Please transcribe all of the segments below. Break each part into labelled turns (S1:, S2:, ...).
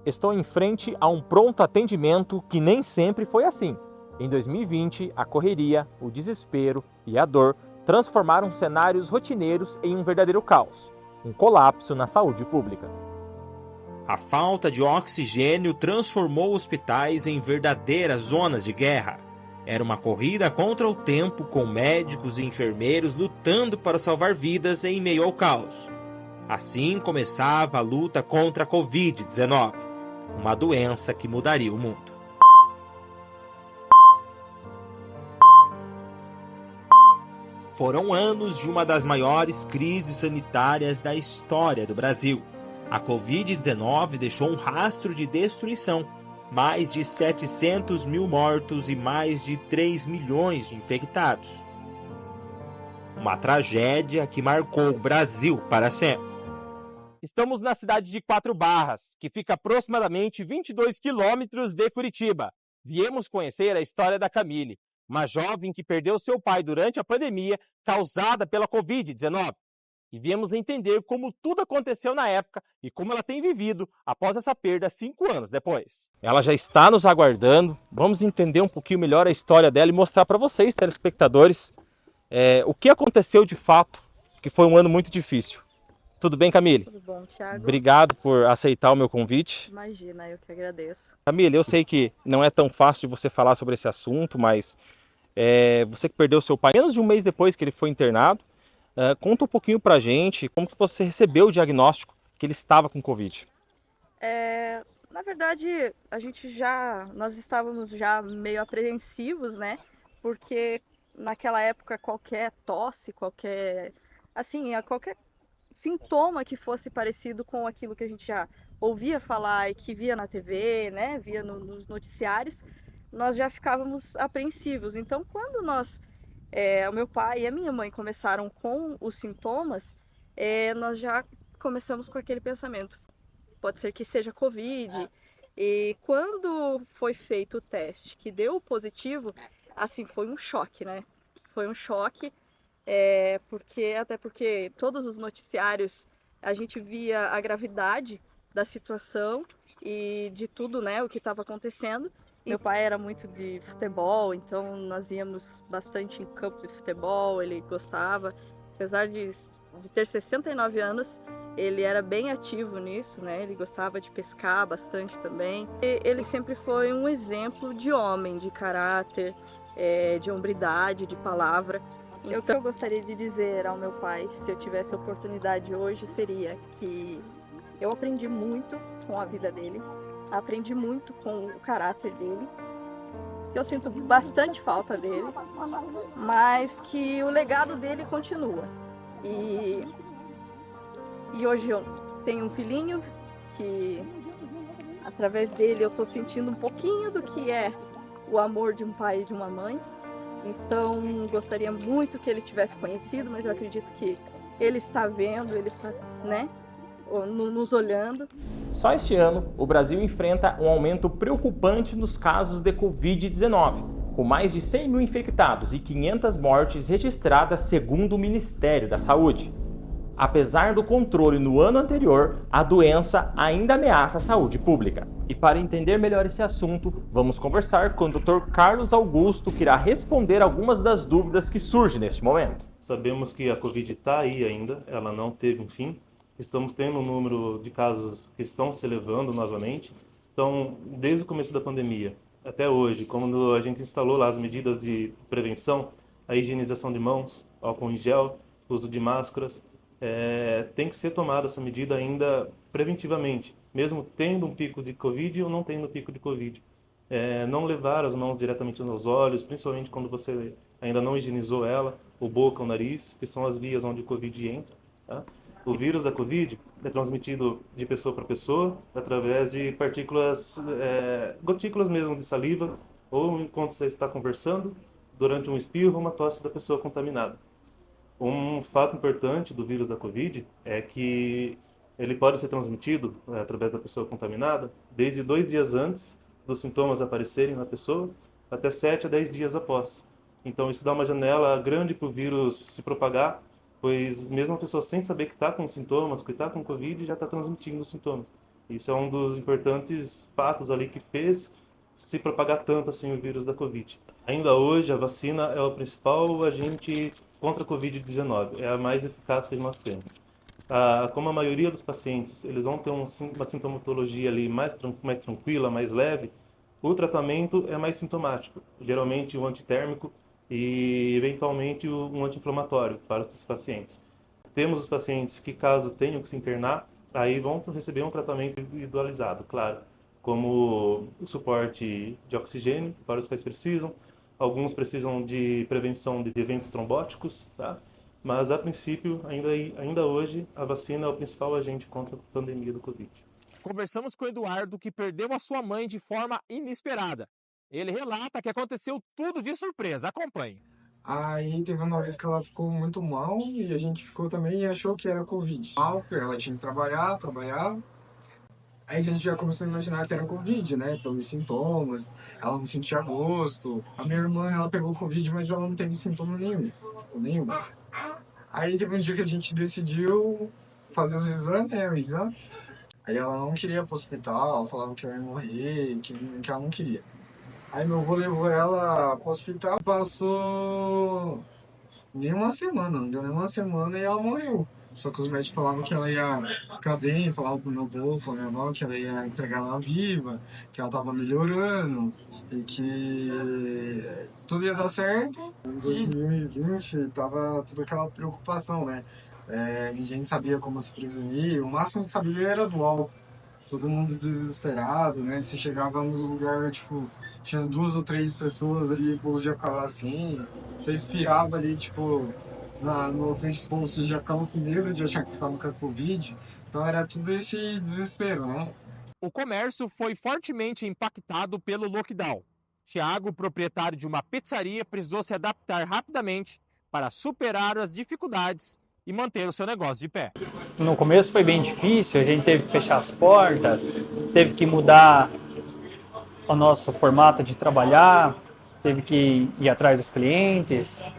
S1: Estou em frente a um pronto atendimento que nem sempre foi assim. Em 2020, a correria, o desespero e a dor transformaram cenários rotineiros em um verdadeiro caos, um colapso na saúde pública.
S2: A falta de oxigênio transformou hospitais em verdadeiras zonas de guerra. Era uma corrida contra o tempo, com médicos e enfermeiros lutando para salvar vidas em meio ao caos. Assim começava a luta contra a Covid-19, uma doença que mudaria o mundo. Foram anos de uma das maiores crises sanitárias da história do Brasil. A Covid-19 deixou um rastro de destruição, mais de 700 mil mortos e mais de 3 milhões de infectados. Uma tragédia que marcou o Brasil para sempre.
S1: Estamos na cidade de Quatro Barras, que fica aproximadamente 22 quilômetros de Curitiba. Viemos conhecer a história da Camille, uma jovem que perdeu seu pai durante a pandemia causada pela Covid-19. E viemos entender como tudo aconteceu na época e como ela tem vivido após essa perda 5 anos depois. Ela já está nos aguardando. Vamos entender um pouquinho melhor a história dela e mostrar para vocês, telespectadores, o que aconteceu de fato, que foi um ano muito difícil. Tudo bem, Camille?
S3: Tudo bom, Thiago?
S1: Obrigado por aceitar o meu convite.
S3: Imagina, eu que agradeço.
S1: Camille, eu sei que não é tão fácil de você falar sobre esse assunto, mas você que perdeu seu pai menos de um mês depois que ele foi internado, conta um pouquinho pra gente como que você recebeu o diagnóstico que ele estava com Covid.
S3: Na verdade, nós estávamos já meio apreensivos, né? Porque naquela época qualquer tosse, qualquer sintoma que fosse parecido com aquilo que a gente já ouvia falar e que via na TV, né? Via nos noticiários, nós já ficávamos apreensivos. Então, quando o meu pai e a minha mãe começaram com os sintomas, nós já começamos com aquele pensamento, pode ser que seja Covid. E quando foi feito o teste que deu positivo, assim, foi um choque, né? Foi um choque, porque todos os noticiários a gente via a gravidade da situação e de tudo, né, o que estava acontecendo. Meu pai era muito de futebol, então nós íamos bastante em campo de futebol, ele gostava. Apesar de ter 69 anos, ele era bem ativo nisso, né? Ele gostava de pescar bastante também. E ele sempre foi um exemplo de homem, de caráter, de hombridade, de palavra. Então, o que eu gostaria de dizer ao meu pai, se eu tivesse a oportunidade hoje, seria que eu aprendi muito com a vida dele. Aprendi muito com o caráter dele. Eu sinto bastante falta dele, mas que o legado dele continua. E hoje eu tenho um filhinho que, através dele, eu estou sentindo um pouquinho do que é o amor de um pai e de uma mãe. Então, gostaria muito que ele tivesse conhecido, mas eu acredito que ele está vendo, ele está, né, nos olhando.
S1: Só este ano, o Brasil enfrenta um aumento preocupante nos casos de Covid-19, com mais de 100 mil infectados e 500 mortes registradas segundo o Ministério da Saúde. Apesar do controle no ano anterior, a doença ainda ameaça a saúde pública. E para entender melhor esse assunto, vamos conversar com o Dr. Carlos Augusto, que irá responder algumas das dúvidas que surgem neste momento.
S4: Sabemos que a Covid está aí ainda, ela não teve um fim. Estamos tendo um número de casos que estão se elevando novamente. Então, desde o começo da pandemia até hoje, quando a gente instalou lá as medidas de prevenção, a higienização de mãos, álcool em gel, uso de máscaras, tem que ser tomada essa medida ainda preventivamente, mesmo tendo um pico de Covid ou não tendo pico de Covid. Não levar as mãos diretamente nos olhos, principalmente quando você ainda não higienizou ela, o boca, o nariz, que são as vias onde o Covid entra. Tá? O vírus da Covid é transmitido de pessoa para pessoa através de partículas, gotículas mesmo de saliva, ou enquanto você está conversando, durante um espirro ou uma tosse da pessoa contaminada. Um fato importante do vírus da Covid é que ele pode ser transmitido através da pessoa contaminada desde 2 dias antes dos sintomas aparecerem na pessoa até 7 a 10 dias após. Então isso dá uma janela grande para o vírus se propagar, pois mesmo a pessoa sem saber que está com sintomas, que está com Covid, já está transmitindo os sintomas. Isso é um dos importantes fatos ali que fez se propagar tanto assim o vírus da Covid. Ainda hoje, a vacina é o principal agente contra a Covid-19, é a mais eficaz que nós temos. Como a maioria dos pacientes eles vão ter uma sintomatologia ali mais tranquila, mais leve, o tratamento é mais sintomático, geralmente um antitérmico e eventualmente um anti-inflamatório para esses pacientes. Temos os pacientes que, caso tenham que se internar, aí vão receber um tratamento individualizado, claro, como o suporte de oxigênio para os quais precisam, alguns precisam de prevenção de eventos trombóticos, tá? Mas, a princípio, ainda hoje, a vacina é o principal agente contra a pandemia do Covid.
S1: Conversamos com o Eduardo, que perdeu a sua mãe de forma inesperada. Ele relata que aconteceu tudo de surpresa. Acompanhe.
S5: Aí teve uma vez que ela ficou muito mal e a gente ficou também e achou que era Covid. Ela tinha que trabalhar. Aí a gente já começou a imaginar que era Covid, né? Pelos sintomas, ela não sentia gosto. A minha irmã, ela pegou Covid, mas ela não teve sintoma nenhum. Tipo, nenhum. Aí teve um dia que a gente decidiu fazer os exames, né? O exame. Aí ela não queria ir pro hospital, falava que ela ia morrer, que ela não queria. Aí meu avô levou ela pro hospital, passou nem uma semana, não deu nem uma semana e ela morreu. Só que os médicos falavam que ela ia ficar bem, falavam pro meu avô, pra minha avó, que ela ia entregar ela viva, que ela tava melhorando e que tudo ia dar certo. Em 2020 tava toda aquela preocupação, né? Ninguém sabia como se prevenir, o máximo que sabia era do álcool. Todo mundo desesperado, né? Se chegava num lugar, tipo, tinha 2 ou 3 pessoas ali, o povo já ficava assim. Você espirrava ali, tipo, no frente do povo, você já ficava com medo de achar que você estava com a Covid. Então era tudo esse desespero, né?
S1: O comércio foi fortemente impactado pelo lockdown. Tiago, proprietário de uma pizzaria, precisou se adaptar rapidamente para superar as dificuldades e manter o seu negócio de pé.
S6: No começo foi bem difícil, a gente teve que fechar as portas, teve que mudar o nosso formato de trabalhar, teve que ir atrás dos clientes,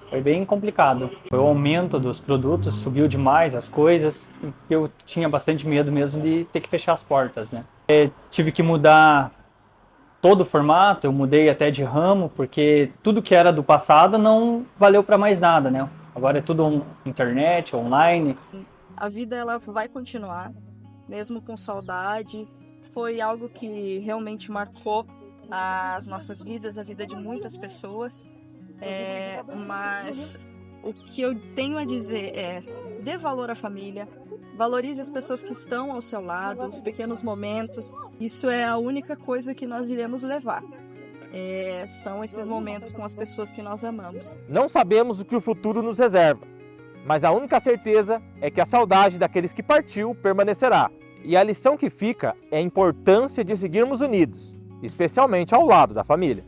S6: foi bem complicado. O aumento dos produtos subiu demais as coisas, eu tinha bastante medo mesmo de ter que fechar as portas, né? Tive que mudar todo o formato, eu mudei até de ramo, porque tudo que era do passado não valeu para mais nada, né? Agora é tudo internet, online.
S3: A vida ela vai continuar, mesmo com saudade. Foi algo que realmente marcou as nossas vidas, a vida de muitas pessoas. Mas o que eu tenho a dizer é: dê valor à família, valorize as pessoas que estão ao seu lado, os pequenos momentos. Isso é a única coisa que nós iremos levar. São esses momentos com as pessoas que nós amamos.
S1: Não sabemos o que o futuro nos reserva, mas a única certeza é que a saudade daqueles que partiu permanecerá. E a lição que fica é a importância de seguirmos unidos, especialmente ao lado da família.